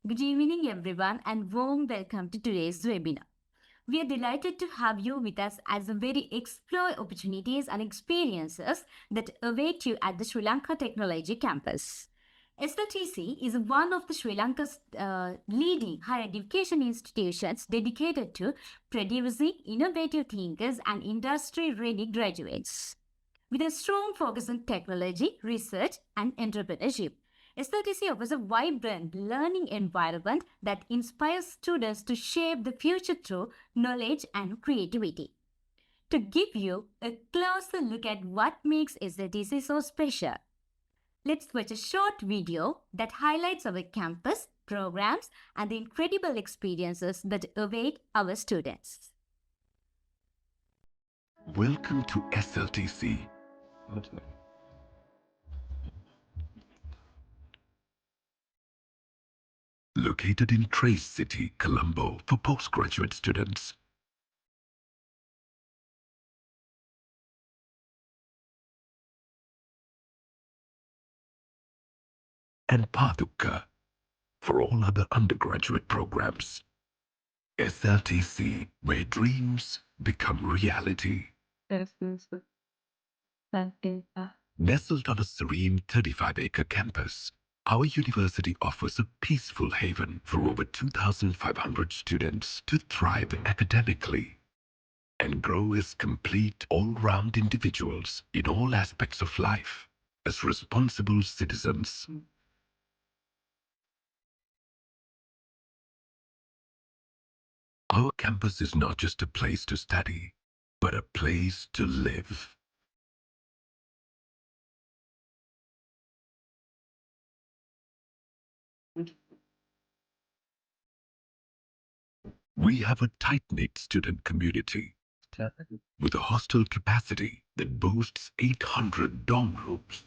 Good evening, everyone, and warm welcome to today's webinar. We are delighted to have you with us as we explore opportunities and experiences that await you at the Sri Lanka Technology Campus. SLTC is one of the Sri Lanka's leading higher education institutions dedicated to producing innovative thinkers and industry-ready graduates. With a strong focus on technology, research, and entrepreneurship, SLTC offers a vibrant learning environment that inspires students to shape the future through knowledge and creativity. To give you a closer look at what makes SLTC so special, let's watch a short video that highlights our campus, programs, and the incredible experiences that await our students. Welcome to SLTC. Located in Trace City, Colombo for postgraduate students. And Paducah for all other undergraduate programs. SLTC, where dreams become reality. Nestled on a serene 35-acre campus, our university offers a peaceful haven for over 2,500 students to thrive academically and grow as complete, all-round individuals in all aspects of life, as responsible citizens. Our campus is not just a place to study, but a place to live. We have a tight-knit student community with a hostel capacity that boasts 800 dorm rooms.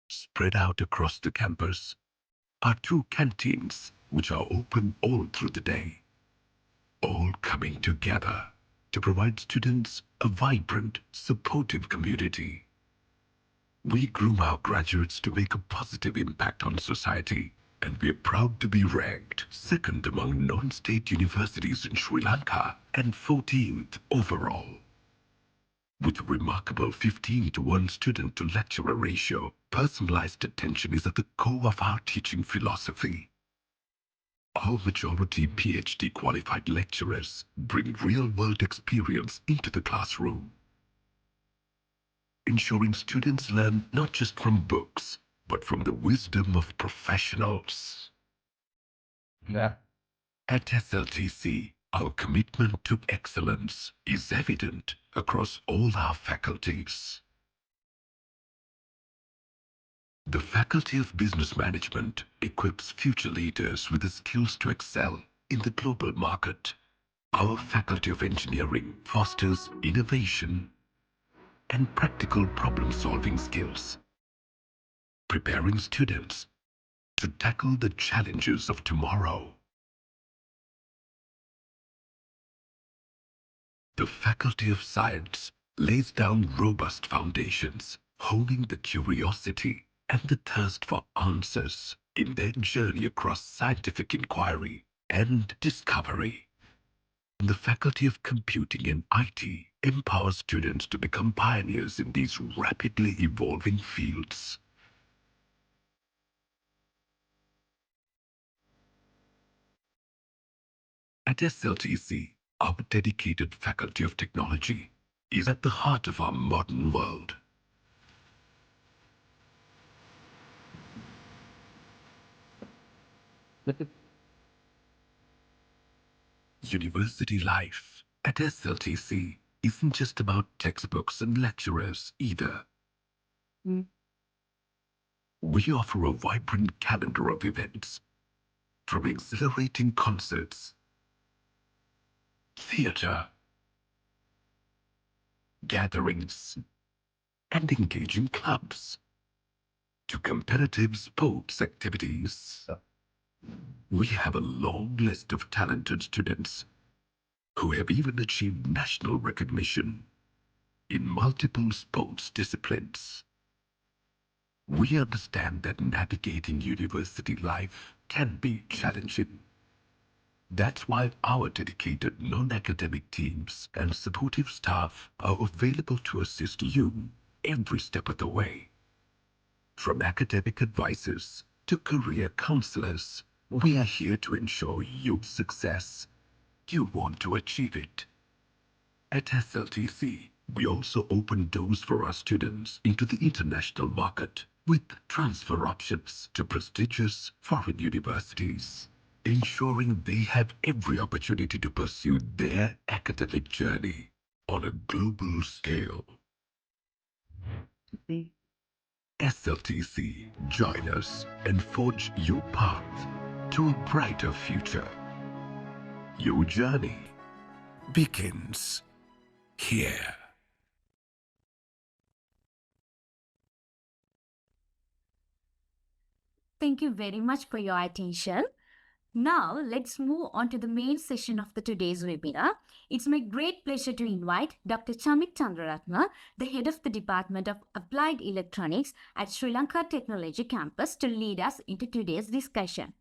Spread out across the campus are two canteens which are open all through the day, all coming together to provide students a vibrant, supportive community. We groom our graduates to make a positive impact on society, and we are proud to be ranked second among non-state universities in Sri Lanka and 14th overall. With a remarkable 15:1 student-to-lecturer ratio, personalized attention is at the core of our teaching philosophy. Our majority PhD qualified lecturers bring real-world experience into the classroom, ensuring students learn not just from books, but from the wisdom of professionals. At SLTC, our commitment to excellence is evident across all our faculties. The Faculty of Business Management equips future leaders with the skills to excel in the global market. Our Faculty of Engineering fosters innovation and practical problem-solving skills, preparing students to tackle the challenges of tomorrow. The Faculty of Science lays down robust foundations, honing the curiosity and the thirst for answers in their journey across scientific inquiry and discovery. The Faculty of Computing and IT empowers students to become pioneers in these rapidly evolving fields. At SLTC, our dedicated Faculty of Technology is at the heart of our modern world. University life at SLTC isn't just about textbooks and lecturers either. We offer a vibrant calendar of events, from exhilarating concerts, theater, gatherings, and engaging clubs, to competitive sports activities. We have a long list of talented students who have even achieved national recognition in multiple sports disciplines. We understand that navigating university life can be challenging. That's why our dedicated non-academic teams and supportive staff are available to assist you every step of the way. From academic advisors to career counselors, we are here to ensure your success. You want to achieve it. At SLTC, we also open doors for our students into the international market with transfer options to prestigious foreign universities, ensuring they have every opportunity to pursue their academic journey on a global scale. SLTC, join us and forge your path to a brighter future. Your journey begins here. Thank you very much for your attention. Now, let's move on to the main session of the today's webinar. It's my great pleasure to invite Dr. Chamith Chandrarathna, the head of the Department of Applied Electronics at Sri Lanka Technology Campus, to lead us into today's discussion.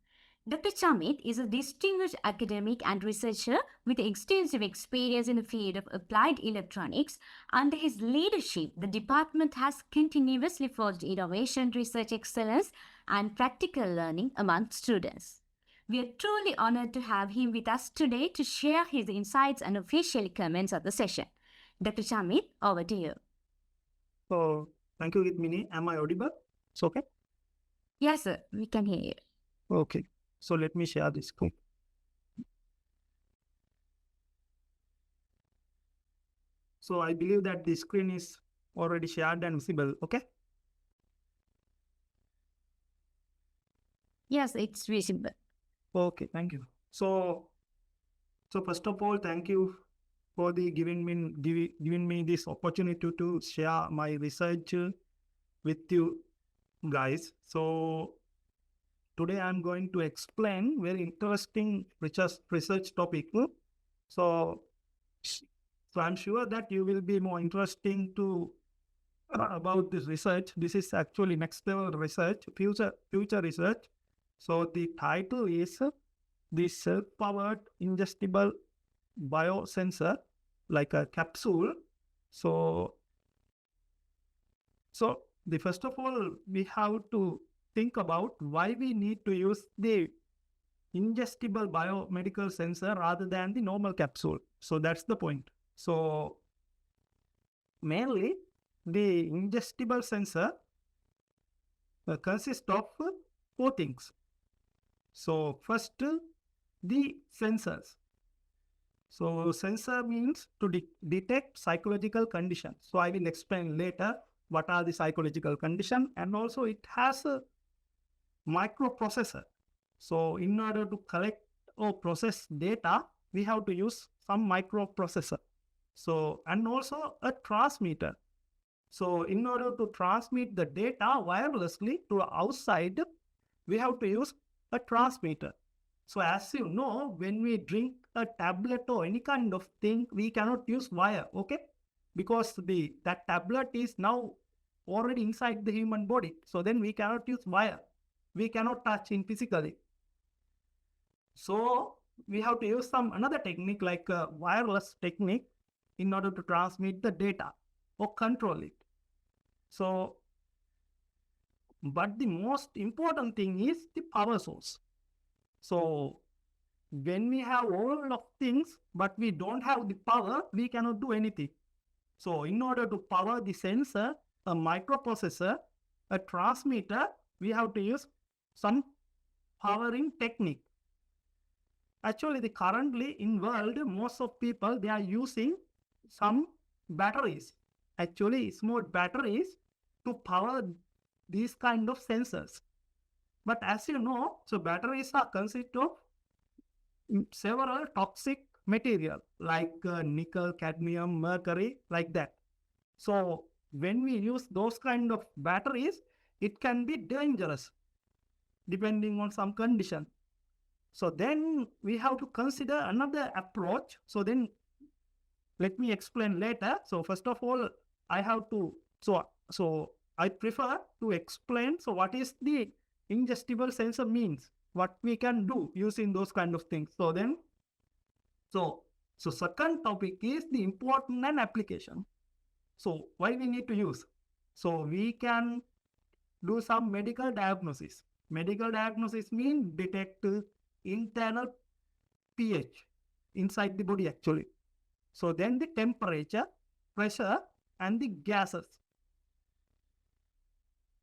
Dr. Chamith is a distinguished academic and researcher with extensive experience in the field of applied electronics. Under his leadership, the department has continuously forged innovation, research excellence, and practical learning among students. We are truly honored to have him with us today to share his insights and official comments of the session. Dr. Chamith, over to you. So, thank you, Rukmini. Am I audible? It's okay? Yes, sir, we can hear you. Okay. So, let me share this screen. So, I believe that the screen is already shared and visible. Okay? Yes, it's visible. Okay, thank you. So first of all, thank you for the giving me this opportunity to share my research with you guys. So today I'm going to explain very interesting research topic. So I'm sure that you will be more interesting to about this research. This is actually next level research, future research. So the title is the self-powered ingestible biosensor, like a capsule. So the first of all, we have to think about why we need to use the ingestible biomedical sensor rather than the normal capsule. So that's the point. So mainly the ingestible sensor consists of four things. So first, the sensors. So sensor means to detect psychological conditions. So I will explain later what are the psychological conditions, and also it has a microprocessor. So in order to collect or process data, we have to use some microprocessor. So, and also a transmitter. So in order to transmit the data wirelessly to outside, we have to use a transmitter. So as you know, when we drink a tablet or any kind of thing, we cannot use wire, okay? Because that tablet is now already inside the human body. So then we cannot use wire. We cannot touch it physically. So we have to use some another technique like a wireless technique in order to transmit the data or control it. So, but the most important thing is the power source. So when we have all of things, but we don't have the power, we cannot do anything. So in order to power the sensor, a microprocessor, a transmitter, we have to use some powering technique. Actually, currently in world, most of people, they are using some batteries. Actually, small batteries to power these kind of sensors. But as you know, so batteries are consist of several toxic material like nickel, cadmium, mercury, like that. So when we use those kind of batteries, it can be dangerous depending on some condition. So then we have to consider another approach. So then let me explain later. So first of all, I have to, so I prefer to explain. So what is the ingestible sensor means? What we can do using those kind of things. So then, so second topic is the important and application. So why we need to use? So we can do some medical diagnosis. Medical diagnosis means detect internal pH inside the body actually. So then the temperature, pressure and the gases.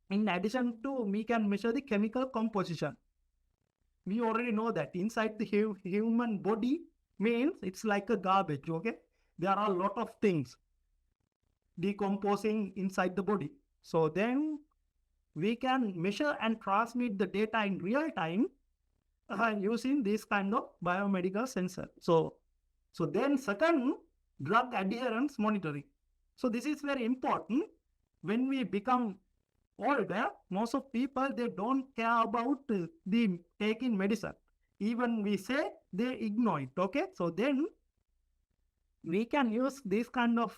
In addition to, we can measure the chemical composition. We already know that inside the human body means it's like a garbage, okay? There are a lot of things decomposing inside the body. So then we can measure and transmit the data in real time using this kind of biomedical sensor. So then second, drug adherence monitoring. So this is very important. When we become older, most of people, they don't care about the taking medicine. Even we say, they ignore it, okay? So then we can use this kind of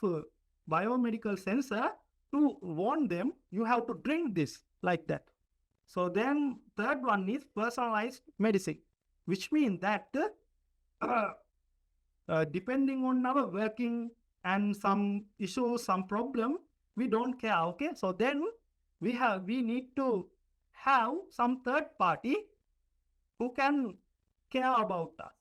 biomedical sensor to warn them, you have to drink this, like that. So then third one is personalized medicine, which means that depending on our working and some issues, some problem, we don't care, okay? So then we need to have some third party who can care about us,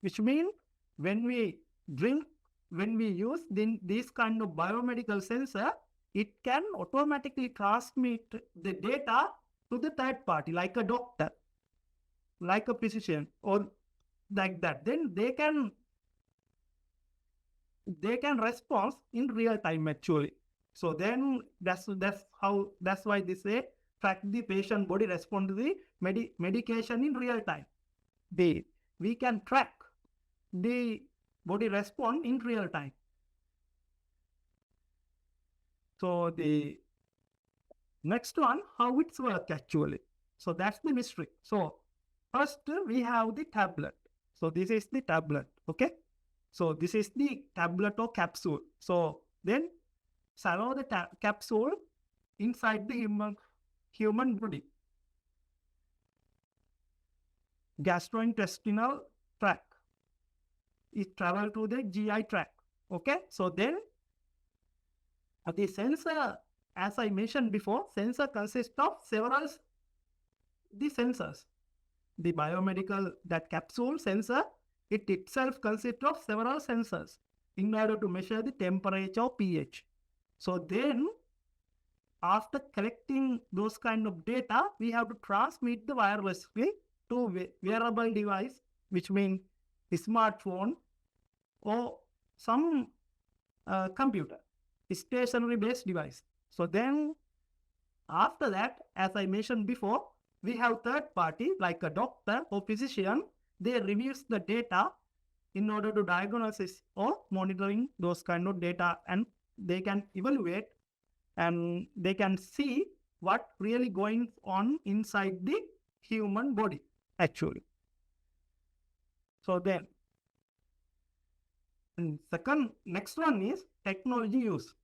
which means when we drink, when we use this kind of biomedical sensor, it can automatically transmit the data to the third party, like a doctor, like a physician, or like that. Then they can respond in real time actually. So then that's why they say track the patient body respond to the medication in real time. We can track the body respond in real time. So the next one, how it's work actually. So that's the mystery. So first we have the tablet. So this is the tablet, okay? So this is the tablet or capsule. So then swallow the capsule inside the human body. Gastrointestinal tract. It travel to the GI tract. Okay. So then the sensor, as I mentioned before, sensor consists of several the sensors. The biomedical, that capsule sensor, it itself consists of several sensors in order to measure the temperature or pH. So then, after collecting those kind of data, we have to transmit the wirelessly to wearable device, which means a smartphone or some computer, a stationary based device. So then, after that, as I mentioned before, we have third party like a doctor or physician. They reviews the data in order to diagnosis or monitoring those kind of data, and they can evaluate and they can see what really going on inside the human body actually. So then next one is technology use.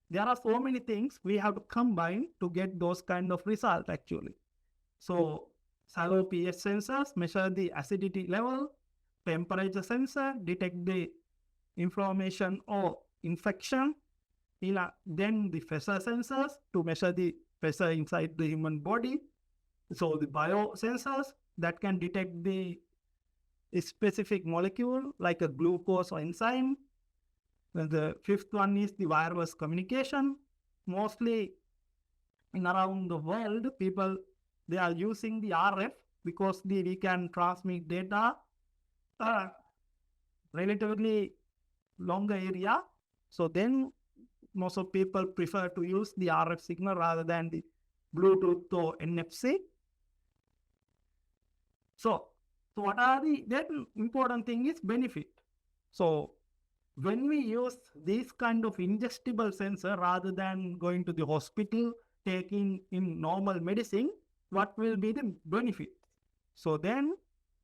There are so many things we have to combine to get those kind of results actually. So shallow pH sensors measure the acidity level, temperature sensor detect the inflammation or infection, then the pressure sensors to measure the pressure inside the human body. So the biosensors that can detect the specific molecule like a glucose or enzyme. Then the fifth one is the wireless communication. Mostly in around the world, people, they are using the RF because we can transmit data relatively longer area. So then most of people prefer to use the RF signal rather than the Bluetooth or NFC. So what are the then important thing is benefit. So when we use this kind of ingestible sensor rather than going to the hospital, taking in normal medicine, what will be the benefit? So then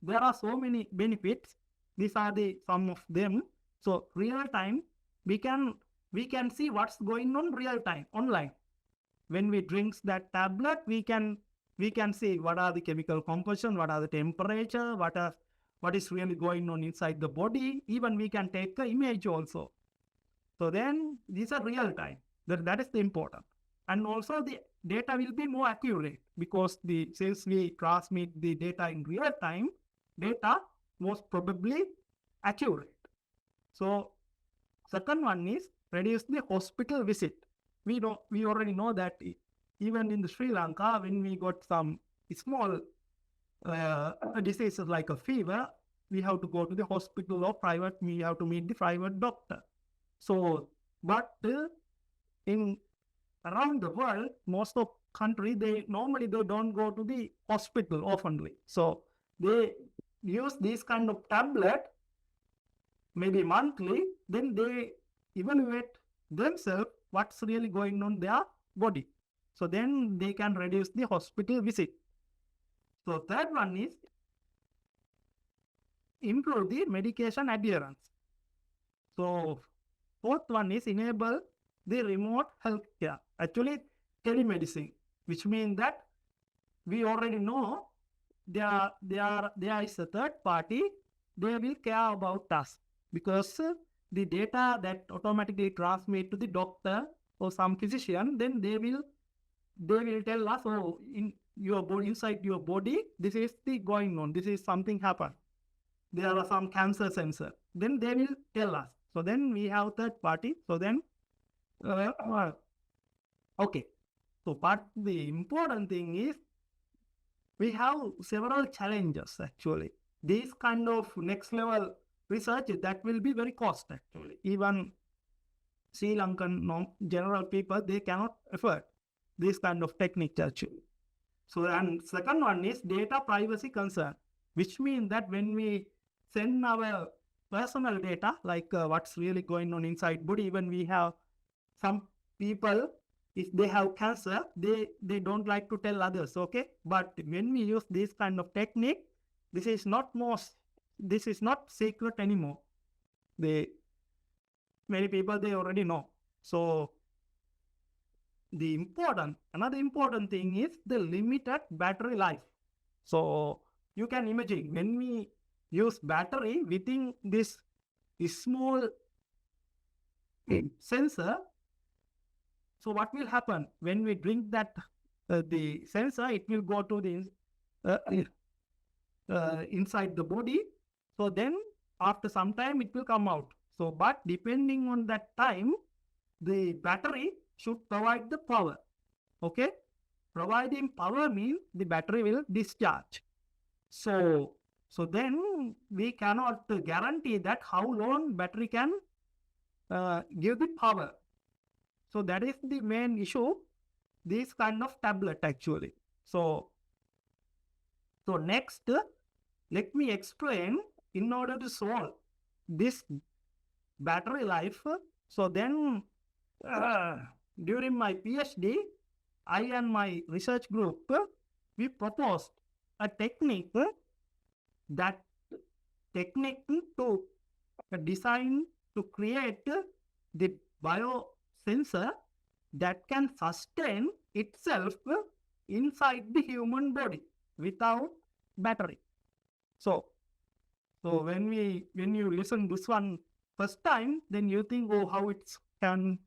there are so many benefits. These are the some of them. So real time, we can see what's going on real time online. When we drink that tablet, we can see what are the chemical composition, what are the temperature, what is really going on inside the body. Even we can take the image also. So then these are real time. That is the important. And also the data will be more accurate because since we transmit the data in real time, data most probably accurate. So second one is reduce the hospital visit. We already know that even in the Sri Lanka, when we got some small diseases like a fever, we have to go to the hospital or private. We have to meet the private doctor. So, but in around the world, most of countries, they normally don't go to the hospital oftenly. So they use this kind of tablet maybe monthly, then they evaluate themselves what's really going on their body. So then they can reduce the hospital visit. So third one is improve the medication adherence. So fourth one is enable the remote healthcare, actually telemedicine, which means that we already know there is a third party, they will care about us because the data that automatically transmit to the doctor or some physician, then they will tell us, oh, in your body, inside your body, this is the going on, this is something happen. There are some cancer sensor. Then they will tell us. So then we have third party. So then, okay. So but the important thing is we have several challenges actually. These kind of next level research that will be very cost actually. Even Sri Lankan general people, they cannot afford this kind of technique actually. So and second one is data privacy concern, which means that when we send our personal data, like what's really going on inside body, even we have some people, if they have cancer, they don't like to tell others, okay? But when we use this kind of technique, this is not secret anymore. Many people, they already know. So another important thing is the limited battery life. So you can imagine when we use battery within this small sensor. So what will happen when we drink that the sensor? It will go to the inside the body. So then after some time it will come out. So but depending on that time, the battery should provide the power. Okay, providing power means the battery will discharge. So then we cannot guarantee that how long battery can give the power. So that is the main issue, this kind of tablet actually. So next, let me explain in order to solve this battery life. So then during my PhD, I and my research group, we proposed a technique to design to create the biosensor that can sustain itself inside the human body without battery. So when you listen this one first time, then you think, oh, how it can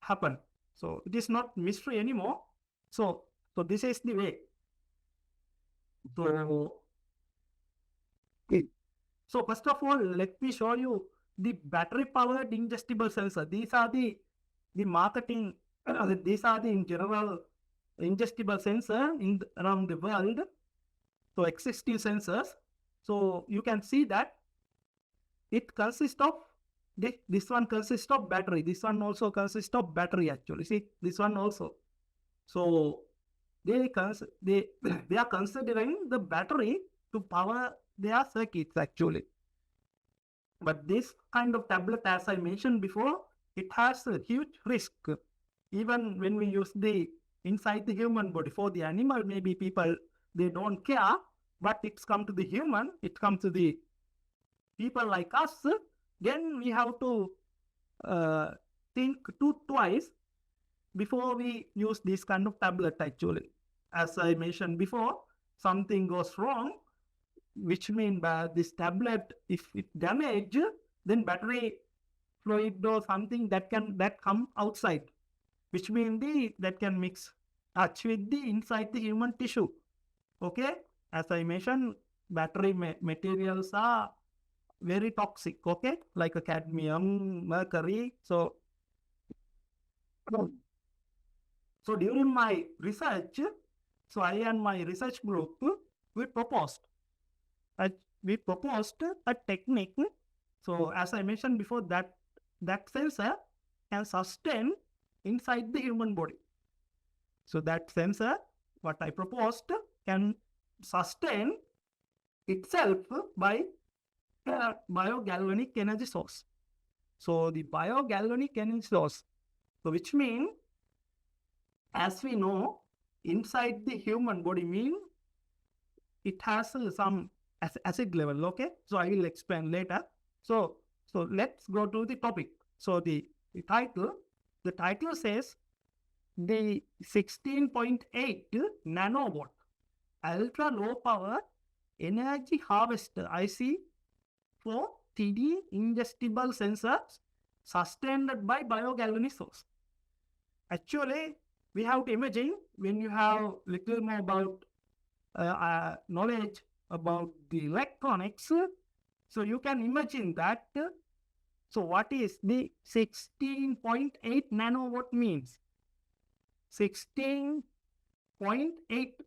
happen. So it is not mystery anymore. So this is the way. So first of all, let me show you the battery powered ingestible sensor. These are the marketing. These are the in general ingestible sensor around the world. So existing sensors. So you can see that it consists of this one consists of battery. This one also consists of battery actually. See this one also. So they are considering the battery to power their circuits actually. But this kind of tablet, as I mentioned before, it has a huge risk. Even when we use inside the human body. For the animal, maybe people, they don't care. but it's come to the human, it comes to the people like us, then we have to think twice before we use this kind of tablet actually. As I mentioned before, something goes wrong, which means by this tablet, if it damaged, then battery fluid or something that come outside, which means that can mix touch with the inside the human tissue. Okay, as I mentioned, battery materials are very toxic. Okay, like a cadmium, mercury. So during my research, so I and my research group, we proposed a technique. So as I mentioned before, that sensor can sustain inside the human body. So that sensor, what I proposed, can sustain itself by biogalvanic energy source. So the biogalvanic energy source, so which means, as we know, inside the human body mean it has some acid level. Okay, so I will explain later. So let's go to the topic. So the title says the 16.8 nanowatt ultra low power energy harvester IC for 3D ingestible sensors sustained by biogalvanic source. Actually, we have to imagine, when you have little more about knowledge about the electronics, so you can imagine that. So what is the 16.8 nanowatt means? 16.8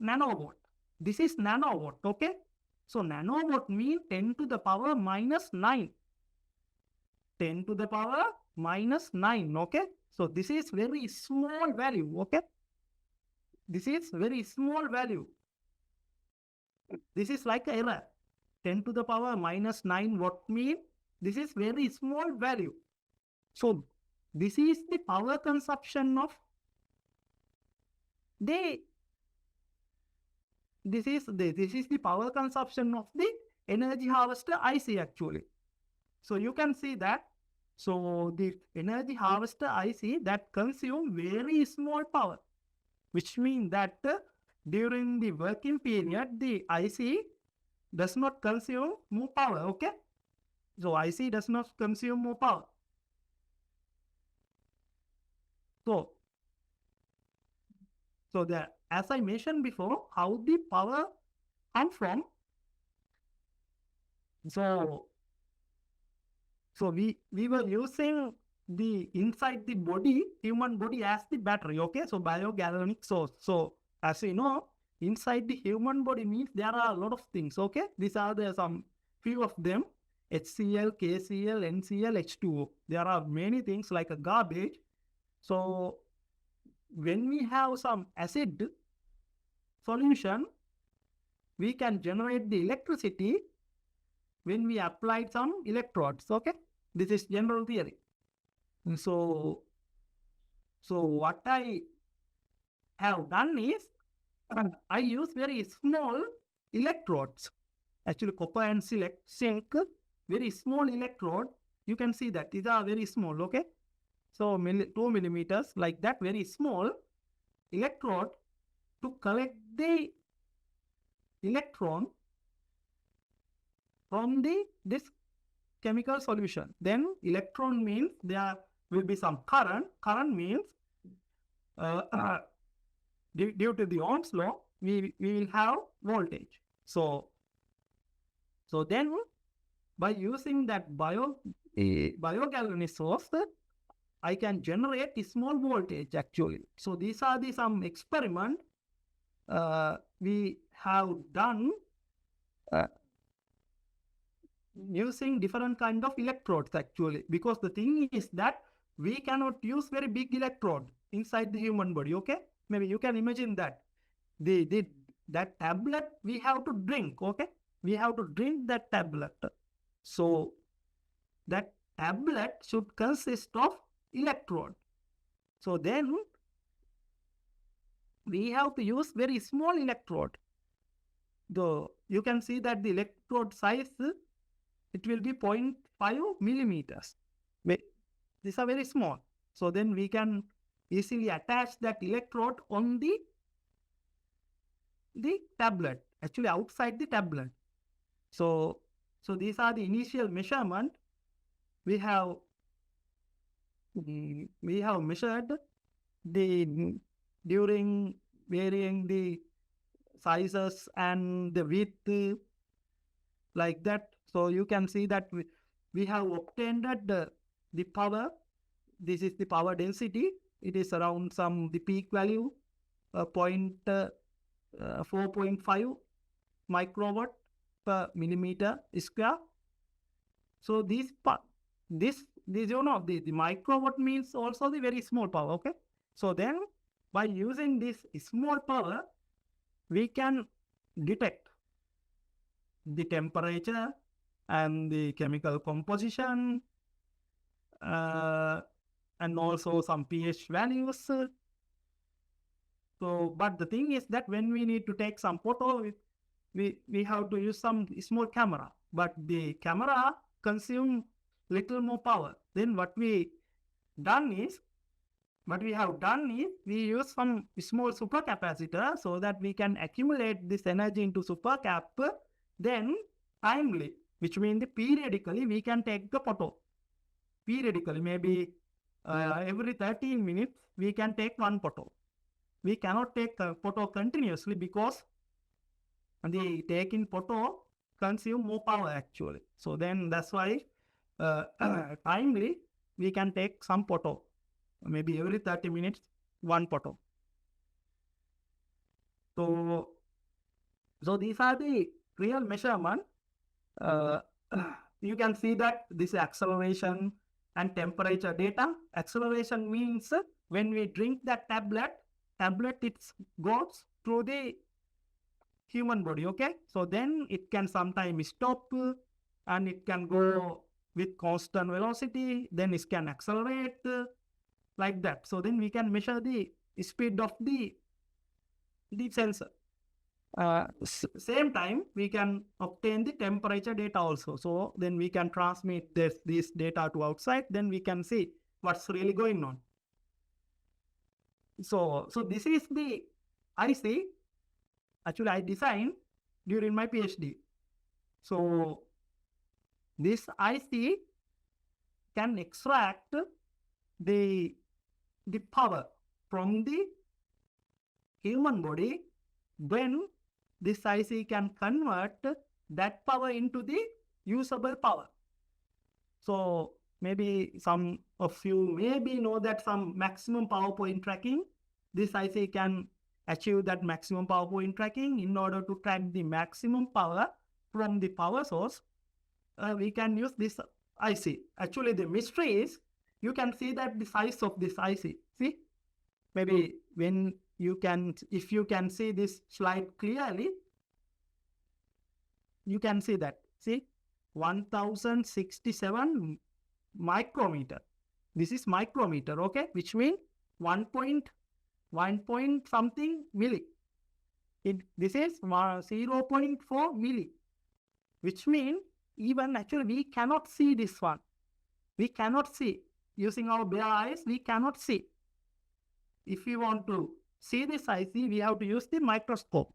nanowatt. This is nanowatt, okay? So nanowatt means 10 to the power minus 9. 10 to the power minus 9, okay? So this is very small value, okay? This is very small value. This is like an error. 10 to the power minus 9, what means? This is very small value. So this is the power consumption of the this is the power consumption of the energy harvester IC actually. So you can see that. So the energy harvester IC that consume very small power, which means that during the working period, the IC does not consume more power. Okay, so IC does not consume more power. So that, as I mentioned before, how the power comes from. So we were using the inside the body, human body, as the battery. Okay, so biogalvanic source. So as you know, inside the human body means there are a lot of things. Okay, these are some few of them: HCl, KCl, NCl, H2O. There are many things like a garbage. So when we have some acid solution, we can generate the electricity when we apply some electrodes. Okay, this is general theory. So what I have done is I use very small electrodes. Actually, copper and zinc, very small electrode. You can see that these are very small. Okay, so 2 millimeters, like that, very small electrode to collect the electron from this chemical solution. Then electron means there will be some current. Current means due to the Ohm's law, we will have voltage. So then by using that biogalvanic source, I can generate a small voltage actually. So these are some experiment we have done using different kind of electrodes actually, because the thing is that we cannot use very big electrode inside the human body. Okay, maybe you can imagine that that tablet we have to drink. Okay, we have to drink that tablet. So that tablet should consist of electrode. So then we have to use very small electrode. you can see that the electrode size, it will be 0.5 millimeters. These are very small. So then we can easily attach that electrode on the tablet, actually outside the tablet. So these are the initial measurement. We have measured the during varying the sizes and the width, like that. So you can see that we have obtained the power. This is the power density. It is around the peak value 4.5 microwatt per millimeter square. So the microwatt means also the very small power. Okay. So then by using this small power, we can detect the temperature and the chemical composition, and also some pH values. So, but the thing is that when we need to take some photo, we have to use some small camera, but the camera consume little more power. Then what we have done is we use some small supercapacitor so that we can accumulate this energy into supercap. Then timely, which means periodically, we can take the photo. Periodically, maybe every 13 minutes, we can take one photo. We cannot take a photo continuously because the taking photo consume more power actually. So then that's why timely we can take some photo. Maybe every 30 minutes, one photo. So these are the real measurement. You can see that this acceleration and temperature data. Acceleration means when we drink that tablet, it goes through the human body. Okay, so then it can sometimes stop and it can go with constant velocity. Then it can accelerate like that. So then we can measure the speed of the sensor. Same time we can obtain the temperature data also. So then we can transmit this data to outside. Then we can see what's really going on. So this is the IC. Actually, I designed during my PhD. So this IC can extract the power from the human body. Then this IC can convert that power into the usable power. So maybe some of you maybe know that some maximum power point tracking, this IC can achieve that maximum power point tracking. In order to track the maximum power from the power source, we can use this IC. Actually, the mystery is you can see that the size of this IC. See, maybe if you can see this slide clearly, you can see that. See, 1067 micrometer. This is micrometer, okay, which means 1 point something milli. This is 0.4 milli, which means even actually we cannot see this one. We cannot see. Using our bare eyes, we cannot see. If we want to see this IC, we have to use the microscope.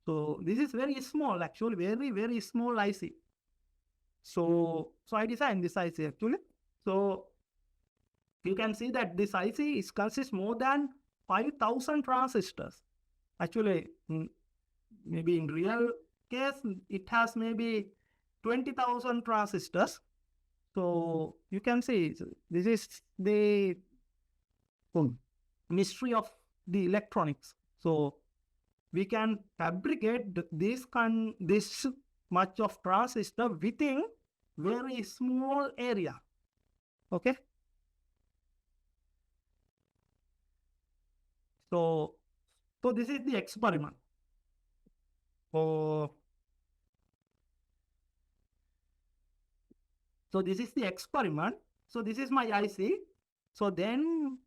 So this is very small, actually, very, very small IC. So I designed this IC actually. So you can see that this IC consists more than 5,000 transistors. Actually, maybe in real case, it has maybe 20,000 transistors. So you can see this is the mystery of the electronics. So we can fabricate this much of transistor within very small area. Okay. So this is the experiment. So this is the experiment. So this is my IC. So then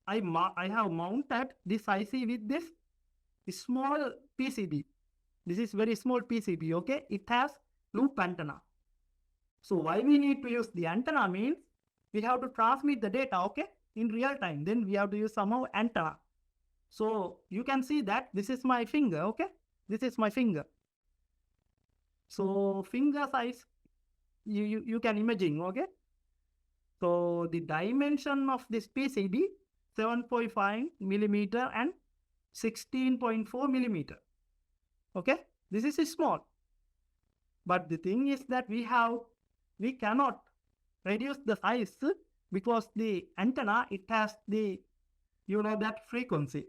I have mounted this IC with this small PCB. This is very small PCB, okay? It has loop antenna. So why we need to use the antenna means we have to transmit the data, okay, in real time. Then we have to use somehow antenna. So you can see that this is my finger, okay? This is my finger. So finger size, you can imagine, okay? So the dimension of this PCB, 7.5 millimeter and 16.4 millimeter. Okay, this is small. But the thing is that we cannot reduce the size because the antenna, it has the, that frequency.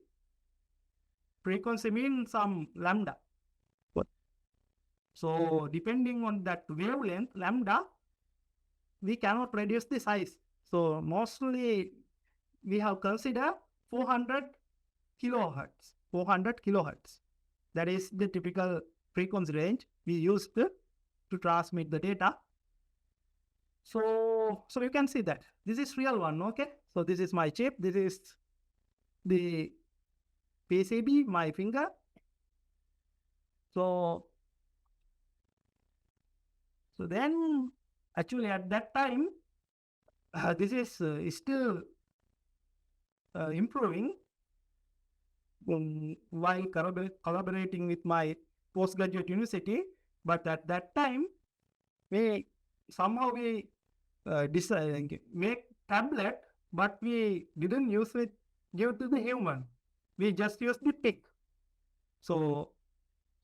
Frequency means some lambda. So depending on that wavelength, lambda, we cannot reduce the size. So mostly we have considered 400 kilohertz. 400 kilohertz. That is the typical frequency range we used to transmit the data. So you can see that this is real one, okay? So this is my chip. This is the PCB, my finger. So then actually at that time, this is still improving while collaborating with my postgraduate university. But at that time, we decided make tablet, but we didn't use it, give to the human. We just used the pig. So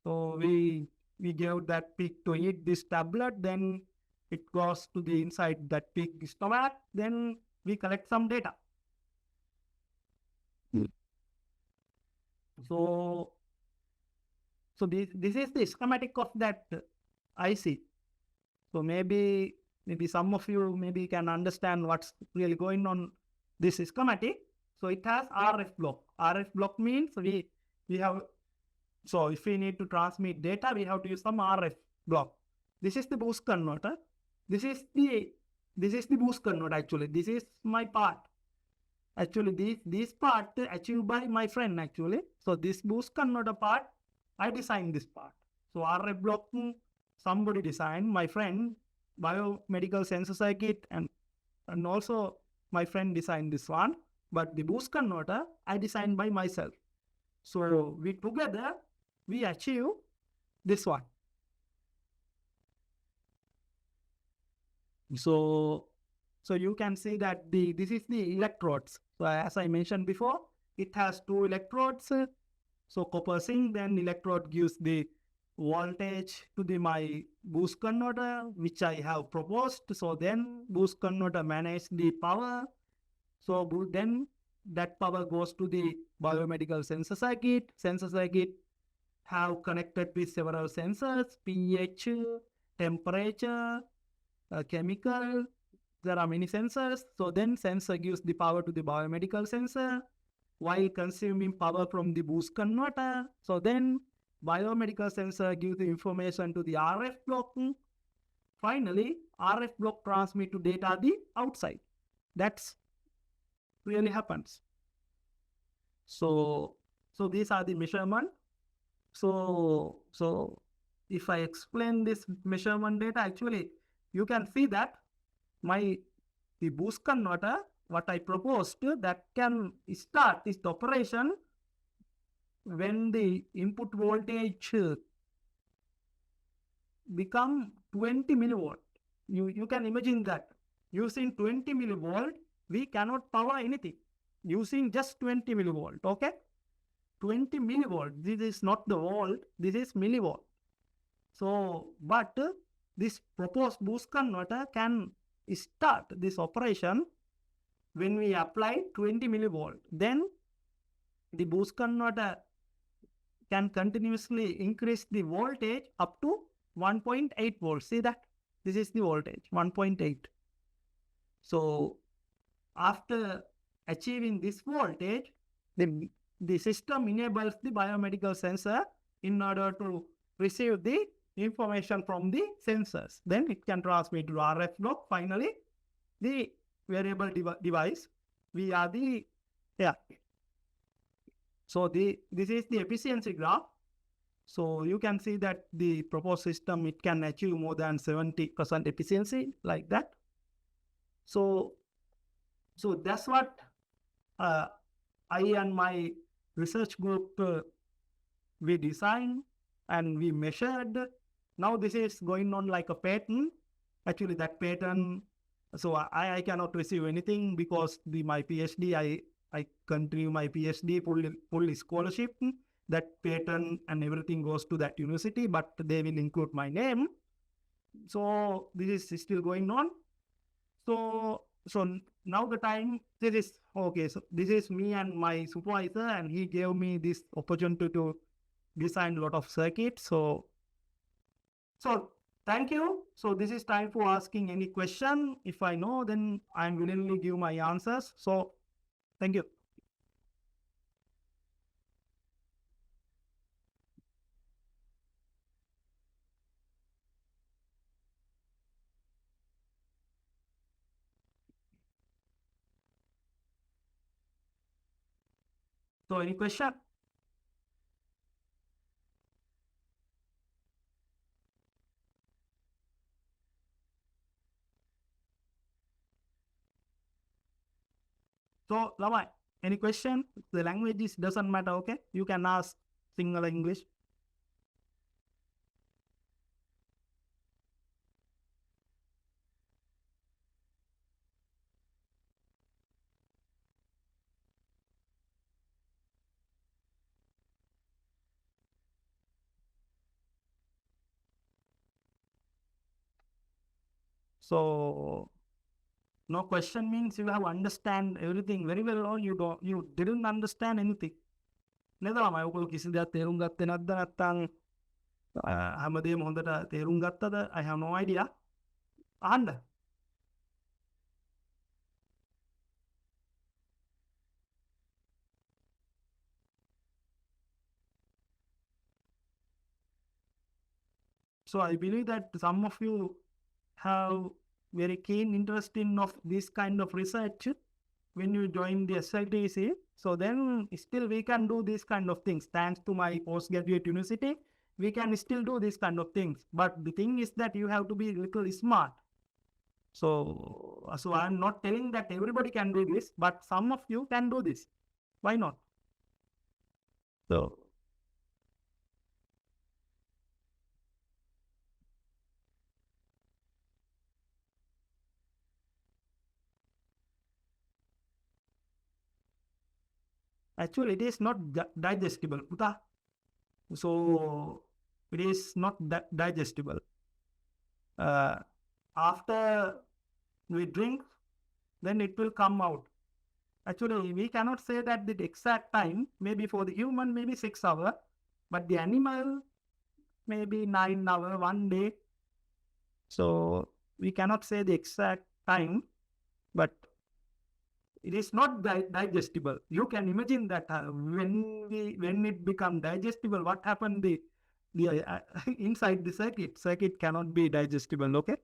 we gave that pig to eat this tablet, then it goes to the inside that pig stomach, then we collect some data. So this is the schematic of that IC. So maybe some of you maybe can understand what's really going on this schematic. So it has RF block. RF block means we have, so if we need to transmit data, we have to use some RF block. This is the boost converter. This is the boost converter actually. This is my part. Actually, this part achieved by my friend actually. So this boost converter part, I designed this part. So RF block, somebody designed, my friend, biomedical sensor circuit, and also my friend designed this one. But the boost converter, I designed by myself. So we together, we achieve this one. So you can see that this is the electrodes. So as I mentioned before, it has two electrodes. So copper zinc, then electrode gives the voltage to my boost converter, which I have proposed. So then boost converter manages the power. So then that power goes to the biomedical sensor circuit. Sensor circuit have connected with several sensors, pH, temperature, chemical. There are many sensors. So then sensor gives the power to the biomedical sensor while consuming power from the boost converter. So then biomedical sensor gives the information to the RF block. Finally, RF block transmit to data the outside. That's really happens. So these are the measurement. So if I explain this measurement data, actually you can see that the boost converter, what I proposed, that can start this operation when the input voltage become 20 millivolt. You can imagine that using 20 millivolt, we cannot power anything. Using just 20 millivolt, okay? 20 millivolt, this is not the volt, this is millivolt. So, but this proposed boost converter can start this operation when we apply 20 millivolt. Then the boost converter can continuously increase the voltage up to 1.8 volts. See that? This is the voltage, 1.8. So after achieving this voltage, the system enables the biomedical sensor in order to receive the information from the sensors. Then it can transmit to RF block. Finally, the variable device, we are the, yeah. So this is the efficiency graph. So you can see that the proposed system, it can achieve more than 70% efficiency like that. So, so that's what I and my research group, we designed and we measured. Now this is going on like a patent. Actually, that patent, so I cannot receive anything because my PhD, I continue my PhD fully scholarship. That patent and everything goes to that university, but they will include my name. So this is still going on. So now the time, this is okay. So this is me and my supervisor, and he gave me this opportunity to design a lot of circuits. So thank you. So this is time for asking any question. If I know, then I'm willingly give my answers. So thank you. So any question? So Lamai, any question? The languages doesn't matter. Okay, you can ask Sinhala, English. So no question means you have understand everything very well, or you didn't understand anything. නේද ළමයි ඔයගොල්ලෝ කිසි දෙයක් තේරුම් ගත්තේ නැද්ද නැත්නම් හැමදේම හොඳට තේරුම් ගත්තද? I have no idea. අහන්න. So I believe that some of you have very keen interest in of this kind of research when you join the SLTC. So then still we can do this kind of things. Thanks to my postgraduate university, we can still do this kind of things. But the thing is that you have to be a little smart. So I'm not telling that everybody can do this, but some of you can do this. Why not? So actually it is not digestible. So it is not digestible. After we drink, then it will come out. Actually, we cannot say that the exact time, maybe for the human, maybe 6 hours, but the animal, maybe 9 hours, 1 day. So we cannot say the exact time, but it is not digestible. You can imagine that when it become digestible, what happened the inside the circuit? Circuit cannot be digestible. Okay.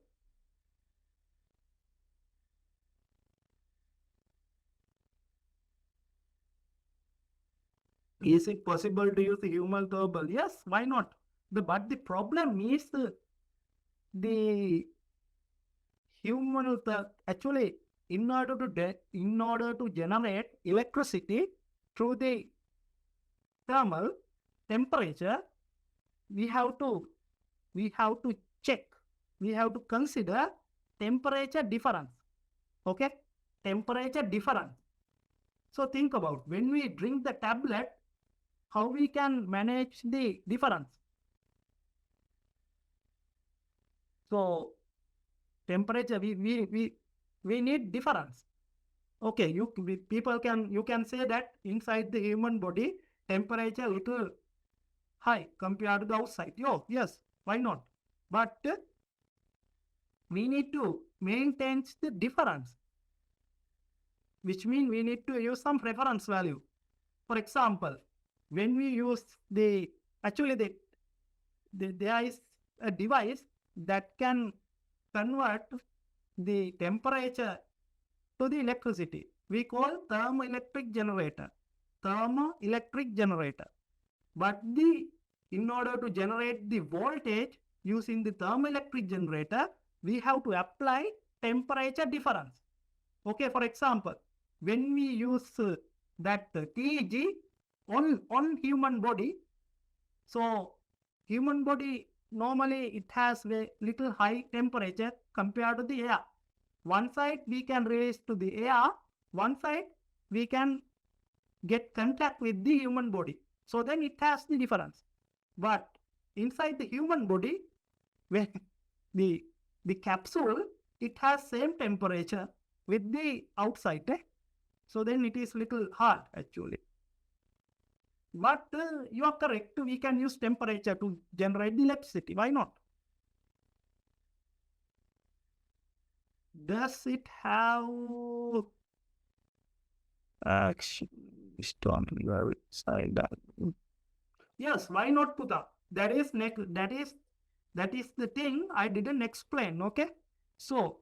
Is it possible to use the human thermal? Yes, why not? But the problem is the human actually in order to generate electricity through the thermal temperature, we have to check. We have to consider temperature difference. Okay, temperature difference. So think about when we drink the tablet, how we can manage the difference. So temperature, we need difference. Okay, you can say that inside the human body temperature little high compared to the outside. Yes, why not? But we need to maintain the difference, which means we need to use some reference value. For example, when we use there is a device that can convert the temperature to the electricity. We call thermoelectric generator. But the in order to generate the voltage using the thermoelectric generator, we have to apply temperature difference. Okay, for example, when we use that TEG on human body, so human body normally it has a little high temperature compared to the air. One side we can release to the air, one side we can get contact with the human body. So then it has the difference. But inside the human body, when the capsule, it has same temperature with the outside. So then it is little hard actually. But you are correct. We can use temperature to generate the electricity. Why not? Does it have action? Yes, why not, Puta? That is the thing I didn't explain. Okay, so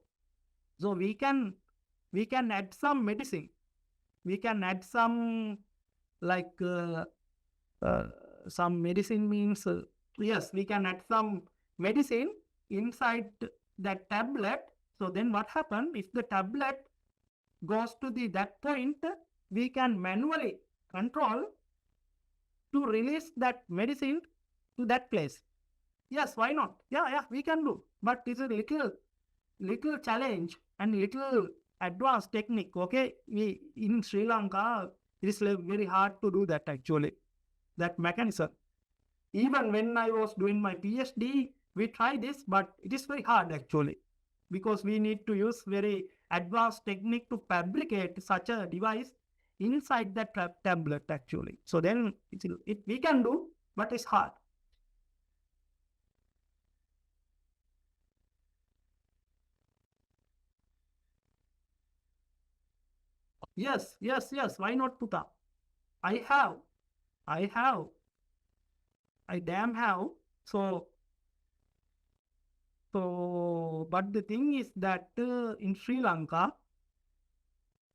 we can add some medicine. We can add some like some medicine means yes, we can add some medicine inside that tablet. So then what happens if the tablet goes to that point, we can manually control to release that medicine to that place. Yes, why not? Yeah, we can do. But it's a little challenge and little advanced technique. Okay, we in Sri Lanka it is very hard to do that actually. That mechanism. Even when I was doing my PhD, we tried this, but it is very hard actually because we need to use very advanced technique to fabricate such a device inside that tablet actually. So then we can do, but it's hard. Yes. Why not, Puta? I have. I damn have. So, but the thing is that in Sri Lanka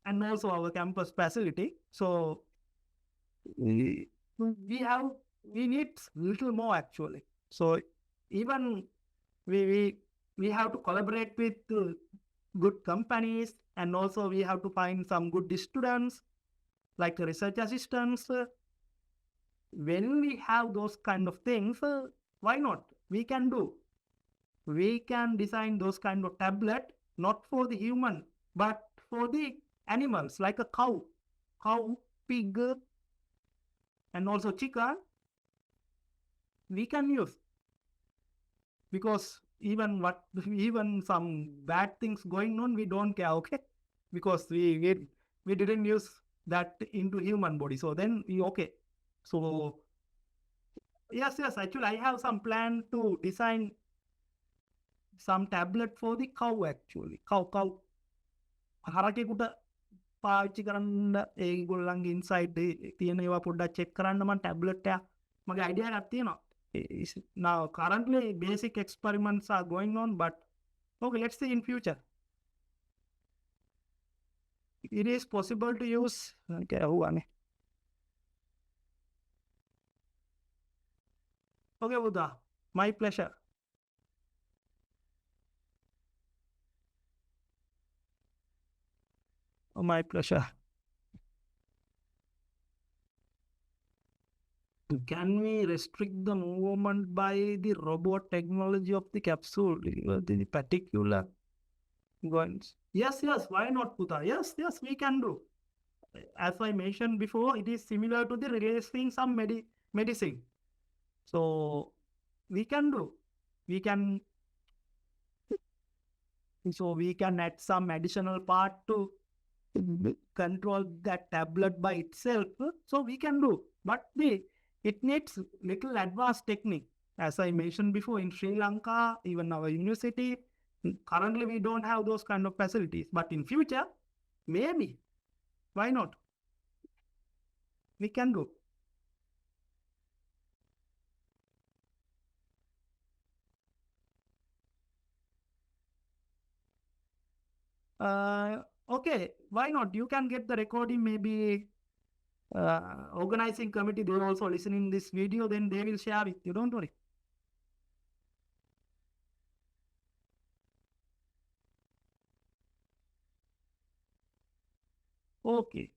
and also our campus facility, so we need little more actually. So even we have to collaborate with good companies, and also we have to find some good students like research assistants. When we have those kind of things, why not? We can do. We can design those kind of tablet not for the human but for the animals like a cow, pig, and also chicken. We can use because even some bad things going on, we don't care. Okay, because we didn't use that into human body. So then we okay. So yes. Actually, I have some plan to design some tablet for the cow actually. Cow. හරකෙකුට පාවිච්චි කරන්න ඒගොල්ලන්ගේ inside තියෙන ඒවා පොඩ්ඩක් check කරන්න මම tablet එක මගේ අයිඩියා එකක් තියෙනවා. Now currently basic experiments are going on, but okay, let's see in future. It is possible to use. Okay, okay, Buddha. My pleasure. Oh, my pleasure. Can we restrict the movement by the robot technology of the capsule? The particular points. Yes. Why not, Puta? Yes. We can do. As I mentioned before, it is similar to the releasing some medicine. So we can do. We can add some additional part to control that tablet by itself. So we can do. But it needs little advanced technique. As I mentioned before, in Sri Lanka, even our university, currently we don't have those kind of facilities. But in future, maybe. Why not? We can do. Okay, why not? You can get the recording maybe organizing committee, they also listening this video, then they will share it. You don't worry. Okay.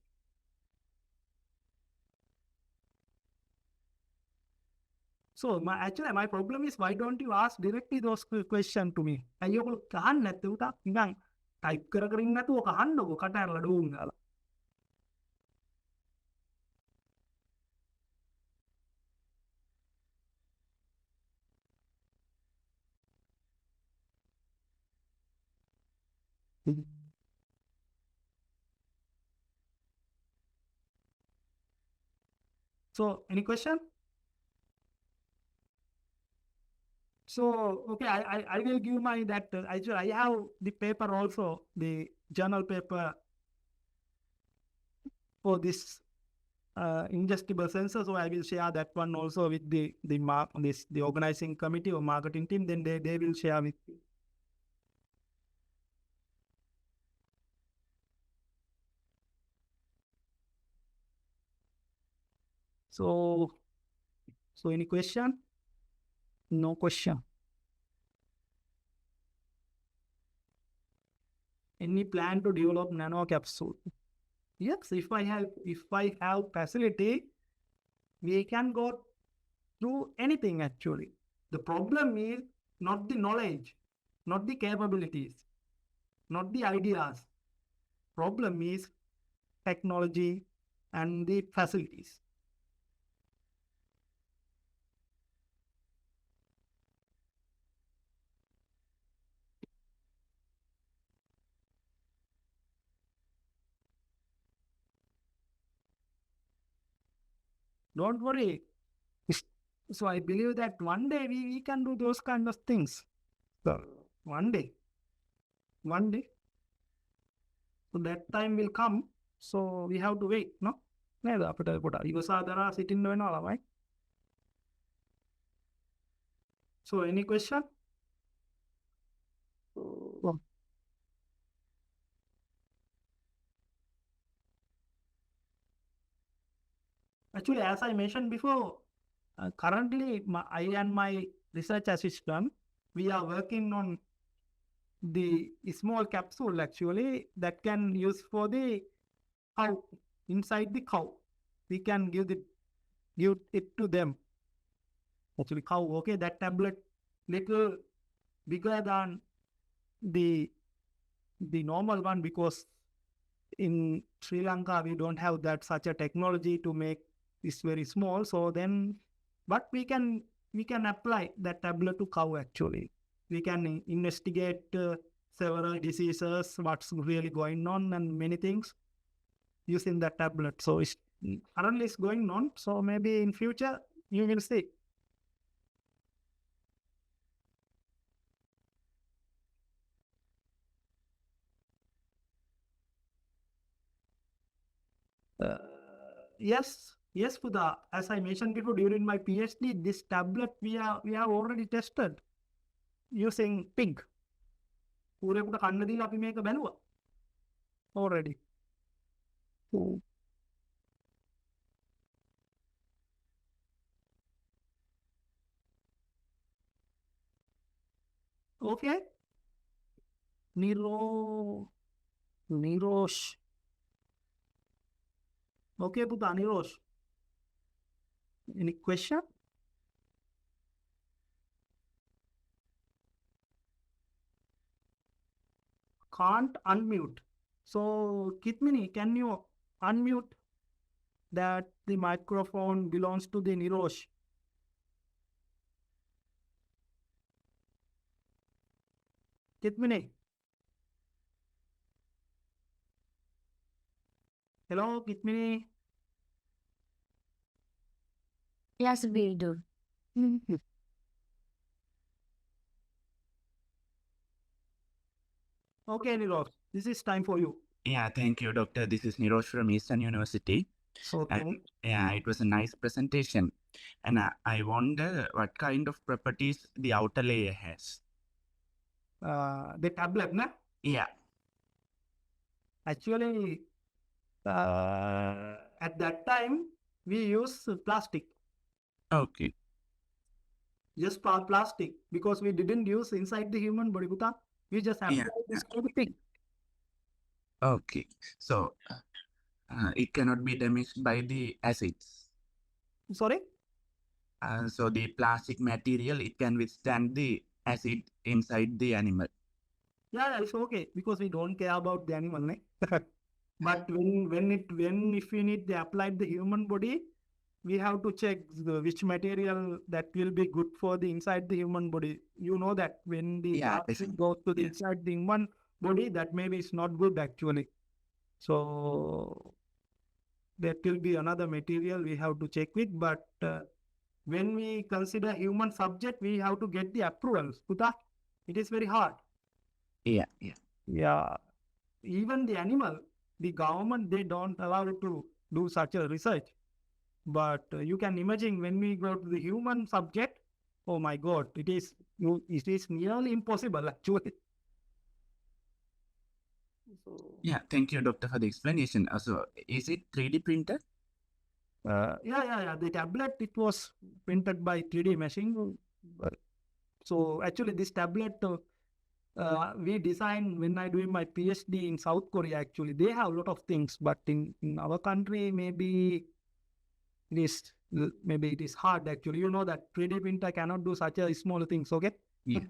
So actually my problem is, why don't you ask directly those question to me? අයියෝ කහන්න නැත්තේ උටා නිකන් type කර කර ඉන්න නැතුව කහන්නකෝ කට ඇරලා ඩෝන් ගාලා. So any question? So okay, I will give my that. Actually, I have the paper also, the journal paper for this ingestible sensor. So I will share that one also with the organizing committee or marketing team. Then they will share with you. So any question? No question. Any plan to develop nano capsule? Yes, if I have facility, we can go through anything actually. The problem is not the knowledge, not the capabilities, not the ideas. Problem is technology and the facilities. Don't worry. So I believe that one day we can do those kind of things. So one day. So that time will come. So we have to wait, no? නේද අපිට පොඩ ඉවසාදරා සිටින්න වෙනවා ළමයි. So any question? Actually, as I mentioned before, currently I and my research assistant, we are working on the small capsule actually that can use for the cow, inside the cow. We can give it to them. Actually cow, okay, that tablet little bigger than the normal one, because in Sri Lanka we don't have that such a technology to make this very small. So then, but we can apply that tablet to cow actually. We can investigate several diseases, what's really going on, and many things using that tablet. So it's currently it's going on. So maybe in future you will see. Yes, Pudha. As I mentioned before, during my PhD, this tablet we have already tested using pig. ඌරෙකුට කන්න දීලා අපි මේක බැලුවා already. Okay. Nirosh. Okay, Pudha, Nirosh. Any question? Can't unmute. So, Kitmini, can you unmute that the microphone belongs to the Nirosh? Kitmini. Hello, Kitmini. Yes, will do. Okay, Nirosh, this is time for you. Yeah, thank you, Doctor. This is Nirosh from Eastern University. Okay. And yeah, it was a nice presentation. And I wonder what kind of properties the outer layer has. The tablet, na? Yeah. Actually, At that time, we use plastic, Okay. just plastic, because we didn't use inside the human body. Puta. We just Yeah. applied this to the pig. Okay. So it cannot be damaged by the acids. Sorry? So the plastic material, it can withstand the acid inside the animal. Yeah, it's okay because we don't care about the animal. Ne? But if we need to apply the human body, we have to check which material that will be good for the inside the human body. You know that when the Yeah, plastic definitely. goes to the Yeah. inside the human body, that maybe is not good actually. So that will be another material we have to check with. But when we consider human subject, we have to get the approvals. Puta, it is very hard. Yeah. Yeah. Yeah, even the animal, the government, they don't allow to do such a research. But you can imagine when we go to the human subject, oh my God, it is nearly impossible actually. So, Yeah. Thank you, doctor, for the explanation. So is it 3D printed? yeah. The tablet, it was printed by 3D machine. So actually, this tablet we designed when I doing my PhD in South Korea. Actually, they have a lot of things, but in our country, maybe it is hard actually. You know that 3D printer cannot do such a small things. Okay. Yeah.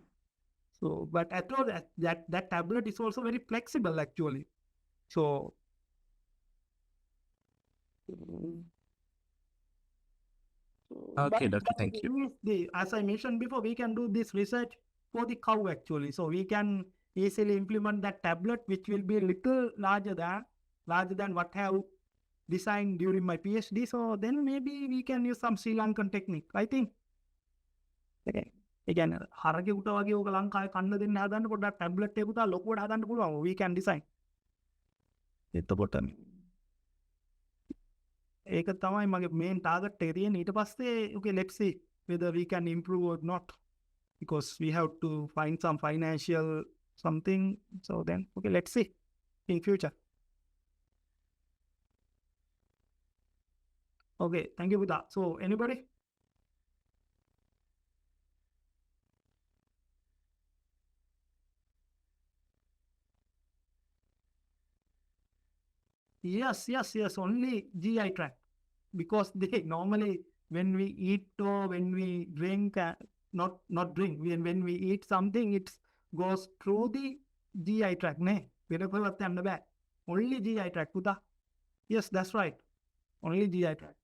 So, but at all that tablet is also very flexible actually. So. Okay, But doctor. Thank you. as I mentioned before, we can do this research for the cow actually. So we can easily implement that tablet, which will be a little larger than what I have designed during my PhD. So then maybe we can use some Sri Lankan technique. I think. Okay. Again, හරකෙ උට වගේ ඕක ලංකාවේ කන්න දෙන්න හදන්න පොඩ්ඩක් tablet එකකට ලොකුවට හදන්න පුළුවන්. We can design. එතකොට ඒක තමයි මගේ main target එක තියෙන්නේ. ඊට පස්සේ okay, let's see whether we can improve or not, because we have to find some financial something. So then okay, let's see in future. Okay, thank you for that. So anybody? Yes. Only GI tract, because they normally when we eat or when we drink, not drink. When we eat something, it goes through the GI tract. Ne, only GI tract. Puta. Yes, that's right. Only GI tract.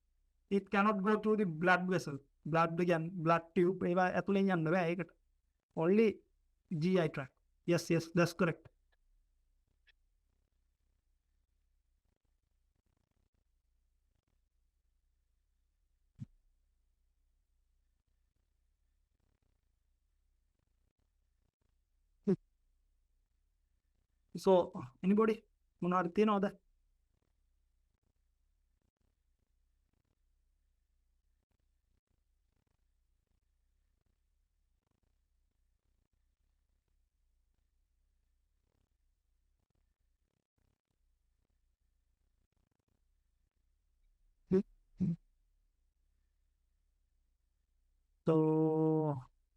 It cannot go through the blood vessel, blood tube. Only GI tract. Yes, that's correct. So anybody මොනවද තියනවද?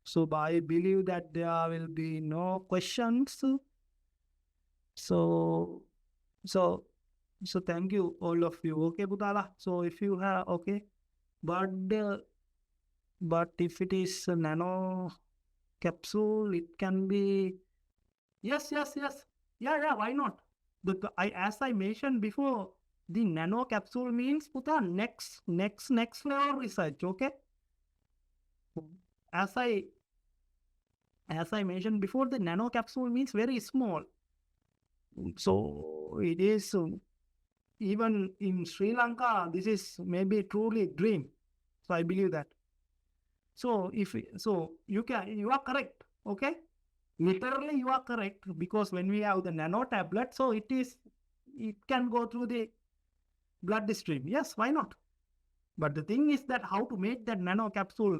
So I believe that there will be no questions. So thank you all of you. Okay, Budala. So if you have okay, but if it is a nano capsule, it can be yes. Yeah. Why not? As I mentioned before, the nano capsule means puta next level research. Okay. As I mentioned before, the nano capsule means very small. So it is even in Sri Lanka, this is maybe truly dream. So I believe that. So you are correct. Okay, literally you are correct, because when we have the nano tablet, so it can go through the blood stream. Yes, why not? But the thing is that how to make that nano capsule.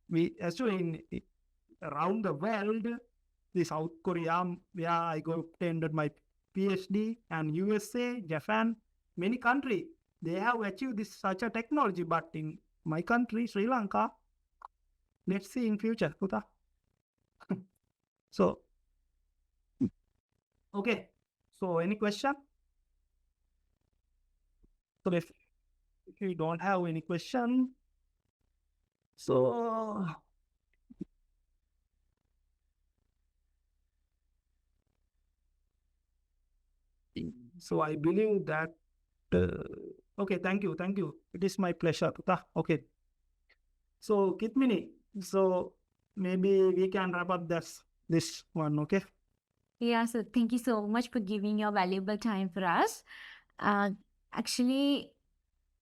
We actually around the world, the South Korea, where I attended my PhD, and USA, Japan, many countries, they have achieved this such a technology, but in my country, Sri Lanka, let's see in future, Kuta. So, okay. So, any question? So, if you don't have any question, so I believe that. Okay, thank you, thank you. It is my pleasure, Kuta. Okay. So, Kitmini, so maybe we can wrap up this one, okay? Yeah, so thank you so much for giving your valuable time for us. Actually,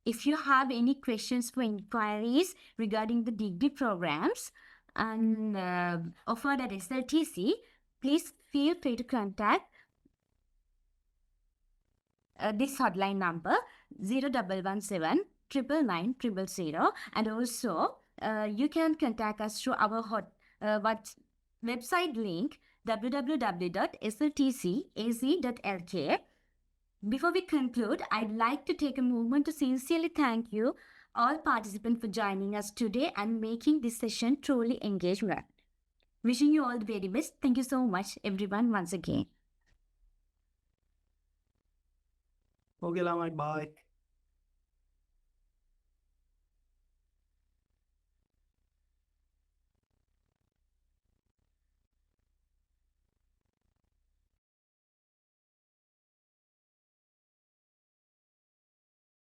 if you have any questions for inquiries regarding the degree programs and offered at SLTC, please feel free to contact this hotline number 0117 999 000, and also you can contact us through our website link www.sltcaz.lk. Before we conclude, I'd like to take a moment to sincerely thank you all participants for joining us today and making this session truly engaging. Wishing you all the very best. Thank you so much, everyone, once again. Okay, Lamai, bye.